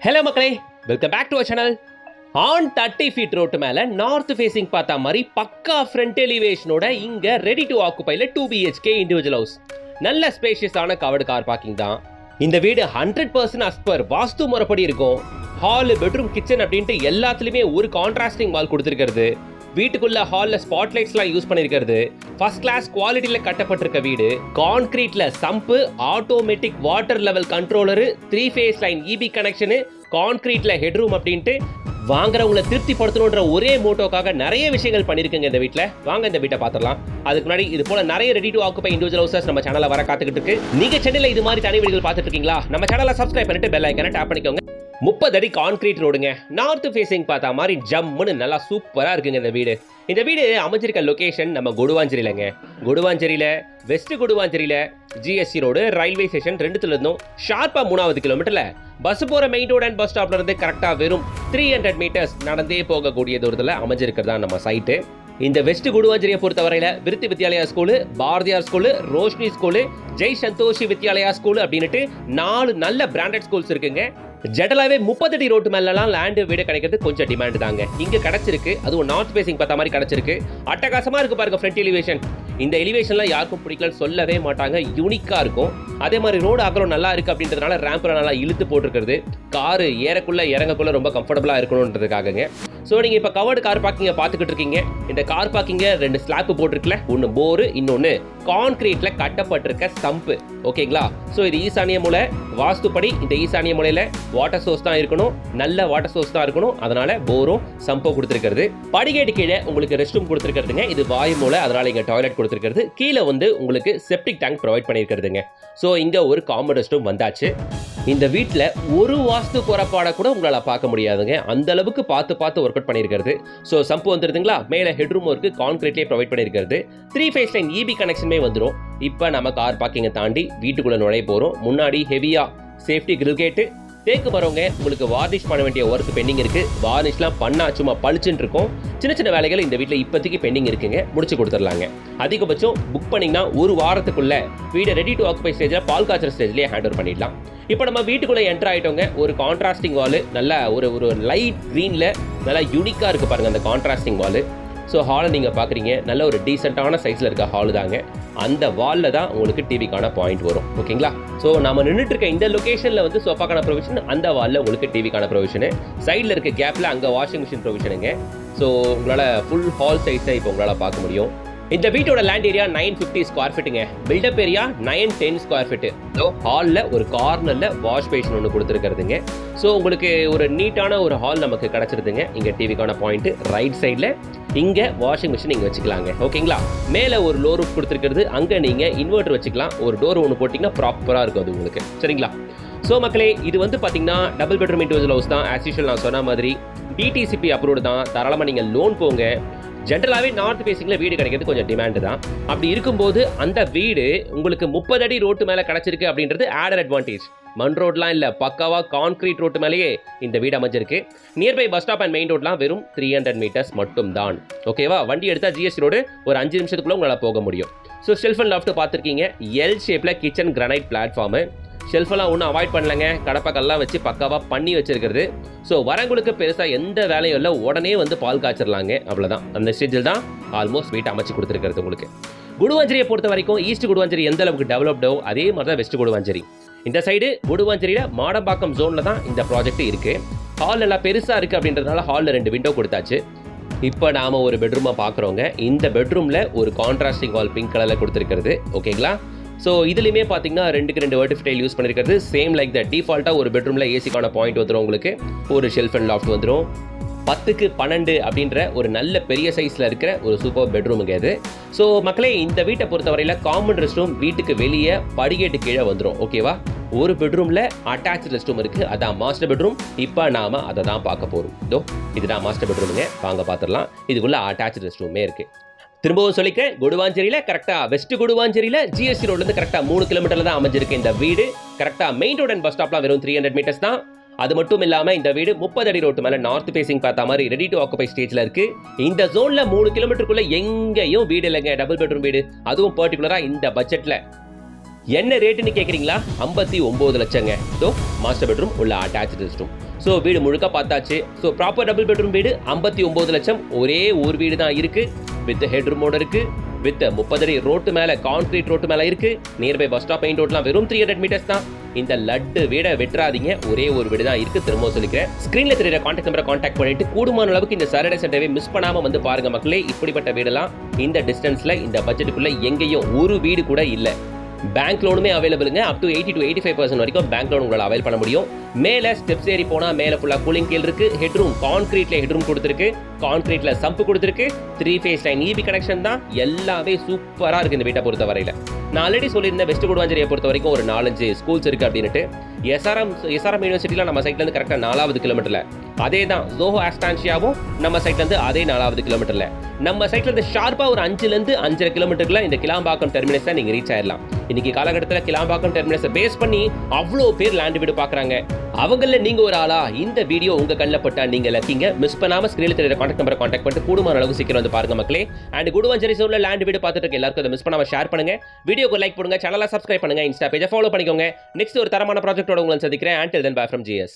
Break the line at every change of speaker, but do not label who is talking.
Hello மக்களே, welcome back to our channel. On 30 feet road மேலே north facing பார்த்தா மாதிரி பக்கா ஃப்ரண்ட் எலிவேஷனோட இங்கே ரெடி டு ஆக்குபைல 2 BHK இண்டிவிஜுவல் ஹவுஸ். நல்ல ஸ்பேஷியஸான கவர்டு கார் பார்க்கிங் தான். இந்த வீடு 100% அஸ்பர் வாஸ்து முறைப்படி இருக்கும். ஹால், பெட்ரூம், கிச்சன் அப்படின்ட்டு எல்லாத்துலேயுமே ஒரு கான்ட்ராஸ்டிங் வால் கொடுத்துருக்கிறது. வீட்டுக்குள்ள ஹாலில் ஸ்பாட்லைட்ஸ்லாம் யூஸ் பண்ணியிருக்கிறது. ஃபர்ஸ்ட் கிளாஸ் குவாலிட்டியில் கட்டப்பட்டிருக்க வீடு. கான்கிரீட்ல sump, automatic water level controller, 3 phase line EB connection, கான்கிரீட்ல ஹெட்ரூம் அப்படின்ட்டு வாங்குறவங்களை திருப்திப்படுத்தணுன்ற ஒரே மோட்டோக்காக நிறைய விஷயங்கள் பண்ணியிருக்குங்க இந்த வீட்டில். வாங்க இந்த வீட்டை பார்த்துடலாம். அதுக்கு முன்னாடி இது போல நிறைய ready to occupy individual houses நம்ம சேனலில் வர காத்துக்கிட்டு இருக்கு. நீங்க சென்னையில் இது மாதிரி தனி வீடுகள் பார்த்துட்டு இருக்கீங்களா? நம்ம சேனலை சப்ஸ்கிரைப் பண்ணிட்டு பெல் ஐக்கனை டேப் பண்ணிக்கோங்க. 30 அடி கான்கிரீட் ரோடுங்க. நார்த் ஃபேசிங் பார்த்தா மாதிரி ஜம்முன்னு நல்லா சூப்பராக இருக்குங்க இந்த வீடு. இந்த வீடு அமைஞ்சிருக்க லொகேஷன் நம்ம கொடுவாஞ்சேரியிலங்க. கொடுவாஞ்சேரியில் வெஸ்ட் கொடுவாஞ்சேரியில் GSC ரோடு ரயில்வே ஸ்டேஷன் ரெண்டுத்துல இருந்தும் ஷார்ப்பாக 3வது கிலோமீட்டரில் பஸ் போகிற மெயின் ரோடு அண்ட் பஸ் ஸ்டாப்ல இருந்து கரெக்டாக வெறும் 300 மீட்டர்ஸ் நடந்தே போகக்கூடிய தூரத்தில் அமைஞ்சிருக்கிறதா நம்ம சைட்டு. இந்த வெஸ்ட் கொடுவாஞ்சேரியை பொறுத்தவரையில விருத்தி Vidyalaya school, Bharathiyar school, Roshini school, Jai Santoshi Vidyalaya school அப்படின்ட்டு 4 நல்ல பிராண்டட் ஸ்கூல்ஸ் இருக்குங்க. ஜெனரலாகவே 30 அடி ரோட்டு மேலாம் லேண்டு வீடு கிடைக்கிறது கொஞ்சம் டிமாண்ட் தாங்க. இங்கே கிடைச்சிருக்கு, அதுவும் நார்த் ஃபேசிங் பார்த்த மாதிரி கிடைச்சிருக்கு. அட்டகாசமாக இருக்கு பாருங்க ஃப்ரண்ட் எலிவேஷன். இந்த எலிவேஷன்லாம் யாருக்கும் பிடிக்கலன்னு சொல்லவே மாட்டாங்க, யூனிக்காக இருக்கும். அதே மாதிரி ரோடு அகலம் நல்லா இருக்கு அப்படின்றதுனால ரேம்பில் நல்லா இழுத்து போட்டிருக்கிறது. காரு ஏறக்குள்ள இறங்கக்குள்ள ரொம்ப கம்ஃபர்டபுளாக இருக்கணுன்றதுக்காகங்க. ஸோ நீங்கள் இப்போ கவர்டு கார் பார்க்கிங்கை பார்த்துக்கிட்டு இருக்கீங்க. இந்த கார் பார்க்கிங்கை 2 ஸ்லாப் போட்டிருக்குல, ஒன்று போரு, இன்னொன்று கான்கிரீட்ல கட்டப்பட்டிருக்க ஸ்டம்ப்பு. ஓகேங்களா? ஸோ இது ஈசானிய மூலை. வாஸ்துப்படி இந்த ஈசானிய மூலையில் வாட்டர் சோர்ஸ் தான் இருக்கணும், நல்ல வாட்டர் சோர்ஸ் தான் இருக்கணும். அதனால போரும் சம்போ கொடுத்துருக்கிறது. படிக்கேட்டு கீழே உங்களுக்கு ரெஸ்ட் ரூம் கொடுத்துருக்கிறதுங்க. இது வாயு மூலை, அதனால இங்கே டாய்லெட் கொடுத்துருக்கிறது. கீழே வந்து உங்களுக்கு செப்டிக் டேங்க் ப்ரொவைட் பண்ணியிருக்கிறதுங்க. ஸோ இங்கே ஒரு காமன் ரெஸ்ட் ரூம் வந்தாச்சு. இந்த வீட்டில் ஒரு வாஸ்து குறைபாடை கூட உங்களால் பார்க்க முடியாதுங்க. அந்த அளவுக்கு பார்த்து ஒர்க் அவுட் பண்ணியிருக்கிறது. ஸோ சம்பு வந்துருதுங்களா, மேலே ஹெட்ரூம் ஒர்க்கு கான்கிரீட்லேயே ப்ரொவைட் பண்ணியிருக்கிறது. 3 ஃபேஸ் லைன் EB கனெக்ஷனுமே வந்துடும். இப்போ நம்ம கார் பார்க்கிங்கை தாண்டி வீட்டுக்குள்ளே நுழைய போகிறோம். முன்னாடி ஹெவியாக சேஃப்டி கிரில் கேட்டு, தேக்கு மரவங்க. உங்களுக்கு வார்னிஷ் பண்ண வேண்டிய ஒர்க் பெண்டிங் இருக்குது. வார்னிஷ்லாம் பண்ணா சும்மா பளிச்சுன்னு இருக்கும். சின்ன வேலைகள் இந்த வீட்டில் இப்போதைக்கு பெண்டிங் இருக்குங்க, முடிச்சு கொடுத்துடலாங்க. அதிகபட்சம் புக் பண்ணிங்கன்னா ஒரு வாரத்துக்குள்ள வீடை ரெடி டு ஆக்குபை ஸ்டேஜில் பால் காய்ச்சல் ஸ்டேஜ்லேயே ஹேண்ட் ஓவர் பண்ணிடலாம். இப்போ நம்ம வீட்டுக்குள்ளே என்டர் ஆகிட்டோங்க. ஒரு கான்ட்ராஸ்டிங் வாலு, நல்லா ஒரு லைட் க்ரீனில் நல்லா யூனிக்காக இருக்குது பாருங்கள் அந்த கான்ட்ராஸ்டிங் வாலு. ஸோ ஹாலை நீங்கள் பார்க்குறீங்க, நல்ல ஒரு டீசெண்டான சைஸில் இருக்க ஹாலு தாங்க. அந்த வாலில் தான் உங்களுக்கு டிவிக்கான பாயிண்ட் வரும். ஓகேங்களா? ஸோ நம்ம நின்றுட்டு இருக்க இந்த லொக்கேஷனில் வந்து சோஃபாக்கான ப்ரொவிஷன், அந்த வாலில் உங்களுக்கு டிவிக்கான ப்ரொவிஷனு, சைடில் இருக்க கேப்பில் அங்கே வாஷிங் மிஷின் ப்ரொவிஷனுங்க. ஸோ உங்களால் ஃபுல் ஹால் சைஸை இப்போ உங்களால் பார்க்க முடியும். இந்த வீட்டோட லேண்ட் ஏரியா 950 ஸ்கொயர் ஃபீட்டுங்க. Built up area 910 square feet. So ஹாலில் ஒரு கார்னரில் வாஷ் பேஷன் ஒன்று கொடுத்துருக்கிறதுங்க. ஸோ உங்களுக்கு ஒரு நீட்டான ஒரு ஹால் நமக்கு கிடச்சிருதுங்க. இங்கே டிவிக்கான பாயிண்ட்டு ரைட் சைடில், இங்கே வாஷிங் மிஷின் இங்கே வச்சுக்கலாங்க. ஓகேங்களா? மேலே ஒரு லோ ரூஃப் கொடுத்துருக்கிறது, அங்கே நீங்கள் இன்வெர்டர் வச்சுக்கலாம். ஒரு டோர் ஒன்று போட்டிங்கன்னா ப்ராப்பராக இருக்கும் அது உங்களுக்கு. சரிங்களா? ஸோ மக்களே, இது வந்து பார்த்தீங்கன்னா டபுள் பெட்ரூம் இண்டிவிஜுவல் ஹவுஸ் தான். ஆஸ் யூஷுவல் நான் சொன்ன மாதிரி DTCP அப்ரூவ்டு தான். தாராளமாக நீங்கள் லோன் போங்க. ஜென்ரலாகவே நார்த் ஃபேசிங்கில் வீடு கிடைக்கிறது கொஞ்சம் டிமாண்டு தான். அப்படி இருக்கும்போது அந்த வீடு உங்களுக்கு 30 அடி ரோட்டு மேலே கிடச்சிருக்கு அப்படின்றது ஆடர் அட்வான்டேஜ். மண் ரோட்லாம் இல்லை, பக்காவாக கான்கிரீட் ரோட்டு மேலேயே இந்த வீடு அமைஞ்சிருக்கு. Nearby bus stop and main ரோட்லாம் வெறும் 300 மீட்டர்ஸ் மட்டும் தான். ஓகேவா? வண்டி எடுத்தால் GSC ரோடு ஒரு 5 நிமிஷத்துக்குள்ளே உங்களால் போக முடியும். ஸோ ஷெல்ஃப் அண்ட் லாஃப்ட் பார்த்துருக்கீங்க. L ஷேப்பில் கிச்சன் கிரானைட் பிளாட்ஃபார்மு. ஷெல்ஃபெல்லாம் ஒன்றும் அவாய்ட் பண்ணலைங்க, கடப்பக்கல்லாம் வச்சு பக்காவாக பண்ணி வச்சிருக்கிறது. ஸோ வரங்களுக்கு பெருசாக எந்த வேலையும் இல்லை, உடனே வந்து பால் காய்ச்சிடலாங்க. அவ்வளோதான். அந்த ஸ்டேஜில் தான் ஆல்மோஸ்ட் வீட்டை அமைச்சு கொடுத்துருக்கிறது உங்களுக்கு. கொடுவாஞ்சேரியை பொறுத்த வரைக்கும் ஈஸ்ட் கொடுவாஞ்சேரி எந்த அளவுக்கு டெவலப்டோ அதே மாதிரி தான் வெஸ்ட் கொடுவாஞ்சேரி. இந்த சைடு கொடுவாஞ்சேரியில் மாடம்பாக்கம் ஜோனில் தான் இந்த ப்ராஜெக்ட் இருக்குது. ஹால் எல்லாம் பெருசாக இருக்குது அப்படின்றதுனால ஹாலில் 2 விண்டோ கொடுத்தாச்சு. இப்போ நாம் ஒரு பெட்ரூமாக பார்க்குறோங்க. இந்த பெட்ரூமில் ஒரு கான்ட்ராஸ்டிங் வால் பிங்க் கலரில் கொடுத்துருக்கிறது. ஓகேங்களா? ஸோ இதுலையுமே பார்த்தீங்கன்னா 2க்கு 2 வெர்டிஃபைல் யூஸ் பண்ணியிருக்கிறது. சேம் லைக் த டிஃபால்ட்டாக ஒரு பெட்ரூமில் ஏசிக்கான பாயிண்ட் வந்துடும் உங்களுக்கு. ஒரு ஷெல்ஃப் அண்ட் லாஃப்ட் வந்துடும். 10க்கு 12 அப்படின்ற ஒரு நல்ல பெரிய சைஸில் இருக்கிற ஒரு சூப்பர் பெட்ரூமுங்க இது. ஸோ மக்களே, இந்த வீட்டை பொறுத்தவரையில் காமன் ரெஸ்ட் ரூம் வீட்டுக்கு வெளியே படிக்கேட்டு கீழே வந்துடும். ஓகேவா? ஒரு பெட்ரூமில் அட்டாச் ரெஸ்ட் ரூம் இருக்குது, அதான் மாஸ்டர் பெட்ரூம். இப்போ நாம் அதை தான் பார்க்க போகிறோம். இதோ இதுதான் மாஸ்டர் பெட்ரூமுங்க, வாங்க பார்த்துடலாம். இதுக்குள்ளே அட்டாச் ரெஸ்ட் ரூமே இருக்குது. திரும்பவும் சொல்லிக்கிறேன், கொடுவாஞ்சேரியில் கரெக்டாக வெஸ்ட் கொடுவாஞ்சேரியில் GSC ரோட்லேருந்து கரெக்டாக 3 கிலோமீட்டரில் தான் அமைஞ்சிருக்கு இந்த வீடு. கரெக்டாக மெயின் ரோட் அண்ட் பஸ் ஸ்டாப்லாம் வெறும் 300 மீட்டர்ஸ் தான். அது மட்டும் இல்லாமல் இந்த வீடு 30 அடி ரோட்டு மேலே நார்த் ஃபேசிங் பார்த்த மாதிரி ரெடி டு ஆக்குபை ஸ்டேஜில் இருக்குது. இந்த ஜோனில் 3 கிலோமீட்டருக்குள்ளே எங்கேயும் வீடு இல்லைங்க, டபுள் பெட்ரூம் வீடு. அதுவும் பர்டிகுலராக இந்த பட்ஜெட்டில் என்ன ரேட்டுன்னு கேட்குறீங்களா? 59 லட்சங்க. ஸோ மாஸ்டர் பெட்ரூம் உள்ள அட்டாச்சு ரெஸ்ட் ரூம். ஸோ வீடு முழுக்க பார்த்தாச்சு. ஸோ ப்ராப்பர் டபுள் பெட்ரூம் வீடு 59 லட்சம். ஒரே ஒரு வீடு தான் இருக்கு. வித் ஹெட்ரூமோட இருக்கு. வித் 30 அடி ரோட்டு மேல கான்கிரீட் ரோட்டு மேல இருக்கு. நியர்பை பஸ் ஸ்டாப் மெயின் ரோட்லாம் வெறும் 300 மீட்டர்ஸ் தான். இந்த லட்டு வீடை வெட்டுறாதீங்க. ஒரே ஒரு வீடு தான் இருக்கு. திரும்ப சொல்லிக்கிறேன். ஸ்கிரீன்ல தெரியற கான்டாக்ட் நம்பரை கான்டாக்ட் பண்ணிட்டு கூடுமான அளவுக்கு இந்த சாட்டர்டே சண்டேவை மிஸ் பண்ணாம வந்து பாருங்க மக்களே. இப்படிப்பட்ட வீடெல்லாம் இந்த டிஸ்டன்ஸ்ல இந்த பட்ஜெட்டுக்குள்ள எங்கேயும் ஒரு வீடு கூட இல்ல. பேங்க் லோனுமே அவைலபிளுங்க. அப் டு 80 to 85% வரைக்கும் பேங்க் லோன் உங்களால் அவைல் பண்ண முடியும். மேலே ஸ்டெப்ஸ் ஏறி போனால் மேலே ஃபுல்லாக கூலிங் கீழ் இருக்கு. ஹெட்ரூம் கான்கிரீட்ல ஹெட்ரூம் கொடுத்துருக்கு. கான்கிரீட்ல சம்பு கொடுத்துருக்கு. 3 phase லைன் EB கனெக்ஷன் தான். எல்லாமே சூப்பராக இருக்கு இந்த வீட்டை பொறுத்த வரையில. நான் ஆல்ரெடி சொல்லியிருந்தேன் வெஸ்ட் குடுவாஞ்சேரியை பொறுத்த வரைக்கும் ஒரு 4-5 ஸ்கூல்ஸ் இருக்கு அப்படின்ட்டு. எஸ்ஆர்எம் யூனிவர்சிட்டியில் நம்ம சைட்ல இருந்து கரெக்டாக 4வது கிலோமீட்டர்ல. அதே தான் ஜோஹோ ஆஸ்டான்ஷியாவும் நம்ம சைட்ல இருந்து அதே 4வது கிலோமீட்டர்ல. நம்ம சைட்ல இருந்து ஷார்ப்பா ஒரு 5லேருந்து 5.5 கிலோமீட்டருக்குள்ள இந்த கிளாம்பாக்கம் டெர்மினஸ் நீங்க ரீச் ஆயிடலாம். இன்னைக்கு காலகட்டத்தில் கிளாம்பாக்கம் டெர்மினஸை பேஸ் பண்ணி அவ்வளோ பேர் லேண்ட் வீடு பார்க்குறாங்க. அவங்கள நீங்க ஒரு ஆளா? இந்த வீடியோ உங்க கண்ணில் பட்டா நீங்க லக்கிங்க. மிஸ் பண்ணாம ஸ்கிரீன்ல தெரியற கான்டாக்ட் நம்பரை கான்டாக்ட் பண்ணிட்டு கூடுமான அளவுக்கு சீக்கிரம் வந்து பாருங்க மக்களே. அண்ட் குடுவாஞ்சேரி சோன்ல லேண்ட் வீடு பார்த்துட்டு இருக்க எல்லாருக்கும் அதை மிஸ் பண்ணாம ஷேர் பண்ணுங்க. வீடியோக்கு லைக் பண்ணுங்க. சேனலை சப்ஸ்கிரைப் பண்ணுங்க. இன்ஸ்டா பேஜை ஃபாலோ பண்ணிக்கோங்க. நெக்ஸ்ட் ஒரு தரமான ப்ராஜெக்டோட உங்களை சந்திக்கிறேன். Until then, bye from GS.